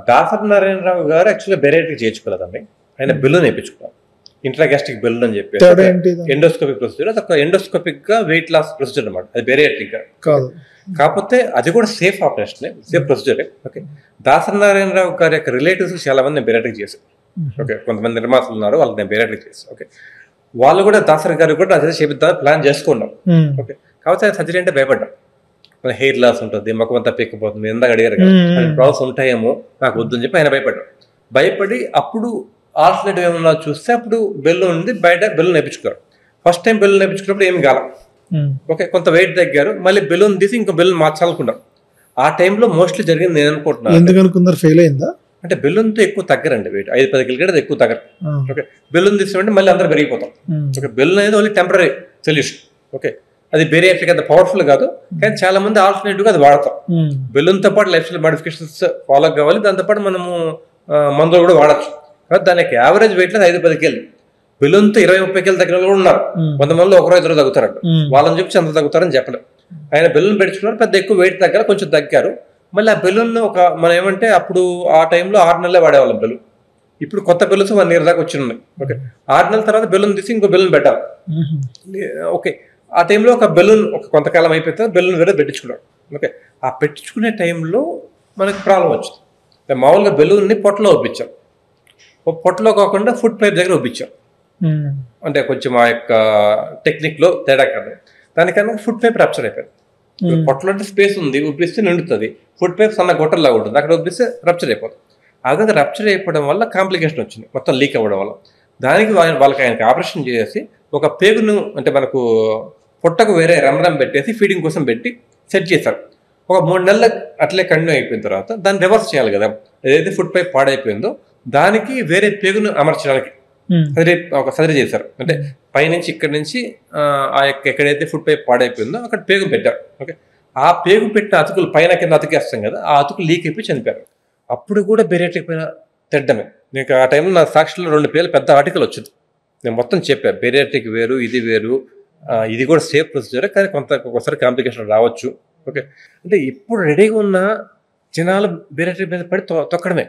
దాసరి నారాయణరావు గారు యాక్చువల్గా బెరేట్కి చేయించుకోలేదండి, ఆయన బెలూన్ వేయించుకున్నారు. ఇంట్రాగాస్ట్రిక్ బెలూన్ అని చెప్పి ఎండోస్కోపిక్ ప్రొసీజర్, అది ఒక ఎండోస్కోపిక్ గా వెయిట్ లాస్ ప్రొసీజర్ అనమాట, అది బెరియాట్రిక్ గా కాదు. కాకపోతే అది కూడా safe operation, safe procedure. Okay, Dasari Narayanarao గారి యొక్క రిలేటివ్స్ చాలా మంది నేను బెరియాట్రిక్ చేశాను. ఓకే, కొంతమంది నిర్మాతలు ఉన్నారు, వాళ్ళకి నేను బెరియాట్రిక్ చేశాను. ఓకే, వాళ్ళు కూడా దాసరి గారు కూడా నా చేపిద్దామని ప్లాన్ చేసుకున్నాం. ఓకే, కాకపోతే సర్జరీ అంటే భయపడ్డాం, హెయిర్ లాస్ ఉంటుంది, ముఖం అంతా పీక్కపోతుంది, ఎందాక అడిగారు కదా ప్రాబ్లమ్స్ ఉంటాయేమో, నాకు వద్దని చెప్పి ఆయన భయపడి అప్పుడు ఆల్టర్నేటివ్ ఏమన్నా చూస్తే అప్పుడు బెలూన్ ఉంది, బయట బెలూన్ వేయించుకున్నారు. ఫస్ట్ టైం బెలూన్ వేయించుకున్నప్పుడు ఏమి కాలం. ఓకే, కొంత వెయిట్ తగ్గారు, మళ్ళీ బెలూన్ తీసి ఇంకో బెలూన్ మార్చాలనుకున్నారు. ఆ టైంలో మోస్ట్లీ జరిగింది నేను అనుకుంటున్నాను. ఎందుకు అనుకున్నారు, ఫెయిల్ అయిందా అంటే బెలూన్తో ఎక్కువ తగ్గరండి, వెయిట్ 5-10 కిలోమీటర్లు ఎక్కువ తగ్గరు. ఓకే, బెలూన్ తీసినప్పుడు మళ్ళీ అందరూ పెరిగిపోతాం. ఓకే, బెలూన్ అనేది ఓన్లీ టెంపరీ సొల్యూషన్. ఓకే, అది బెరియాట్రిక్ అంత పవర్ఫుల్ కాదు, కానీ చాలా మంది ఆల్టర్నేటివ్ గా అది వాడతాం. బెలూన్ తో పాటు లైఫ్ స్టైల్ మోడిఫికేషన్స్ ఫాలో కావాలి, దాంతో పాటు మనము మందులు కూడా వాడచ్చు. దానికి యావరేజ్ వెయిట్ లేదు 5-10 కేలు. బెలూన్ తో 20-30 కేలు తగ్గిన కూడా ఉన్నారు, కొంతమంది 1-2 తగ్గుతారంట, వాళ్ళని చెప్పి అంత తగ్గుతారని చెప్పలేదు. ఆయన బెలూన్ పెట్టుకున్నారు, పెద్ద ఎక్కువ వెయిట్ తగ్గారు, కొంచెం తగ్గారు. మళ్ళీ ఆ బెలూన్ మనం ఏమంటే అప్పుడు ఆ టైంలో 6 నెలలే వాడేవాళ్ళం బెలూన్. ఇప్పుడు కొత్త బెలూన్స్ 1 year దాకా వచ్చి ఉన్నాయి. ఓకే, 6 నెలల తర్వాత బెలూన్ తీసి ఇంకో బెలూన్ పెట్టాలి. ఓకే, ఆ టైంలో ఒక బెలూన్ కొంతకాలం అయిపోతే బెలూన్ వేరే పెట్టించుకున్నాడు. ఓకే, ఆ పెట్టించుకునే టైంలో మనకి ప్రాబ్లం వచ్చింది. మామూలుగా బెలూన్ని పొట్టలో ఒప్పించాం, పొట్టలో కాకుండా ఫుడ్ పైప్ దగ్గర ఒప్పించాం. అంటే కొంచెం ఆ యొక్క టెక్నిక్ లో తేడా కాదు, దానికన్నా ఫుడ్ పైప్ రప్చర్ అయిపోయింది. పొట్టలో అంటే స్పేస్ ఉంది, ఉబ్బిస్తే నిండుతుంది, ఫుడ్ పైప్ సన్న గొట్టల్లాగా ఉంటుంది, అక్కడ ఉబ్బిస్తే రప్చర్ అయిపోతుంది. ఆ విధంగా రప్చర్ అయిపోవడం వల్ల కాంప్లికేషన్ వచ్చింది, మొత్తం లీక్ అవ్వడం వల్ల. దానికి వాళ్ళకి ఆయనకి ఆపరేషన్ చేసి ఒక పేగును అంటే మనకు పొట్టకు వేరే రంధ్రం పెట్టేసి ఫీడింగ్ కోసం పెట్టి సెట్ చేశారు. ఒక 3 నెలలు అట్లే కంటిన్యూ అయిపోయిన తర్వాత దాన్ని రివర్స్ చేయాలి కదా, ఏదైతే ఫుడ్ పైప్ పాడైపోయిందో దానికి వేరే పేగును అమర్చడానికి ఒక సర్జరీ చేశారు. అంటే పైనుంచి ఇక్కడి నుంచి ఆ యొక్క ఎక్కడైతే ఫుడ్ పైప్ పాడైపోయిందో అక్కడ పేగు పెట్టారు. ఓకే, ఆ పేగు పెట్టిన అతుకులు పైన కింద అతికేస్తాం కదా, ఆ అతుకులు లీక్ అయిపోయి చనిపోయారు. అప్పుడు కూడా బెరియాట్రిక్ పైన తెడ్డమే. నీకు ఆ టైంలో నా సాక్షిలో 2 పేర్లు పెద్ద ఆర్టికల్ వచ్చింది, నేను మొత్తం చెప్పాను, బెరియాట్రిక్ వేరు ఇది వేరు, ఇది కూడా సేఫ్ ప్రొసీజర్, కానీ ఒకసారి కాంప్లికేషన్ రావచ్చు. ఓకే, అంటే ఇప్పుడు రెడీగా ఉన్న జనాలు బెరియాట్రిక్ మీద పడి తొక్కడమే.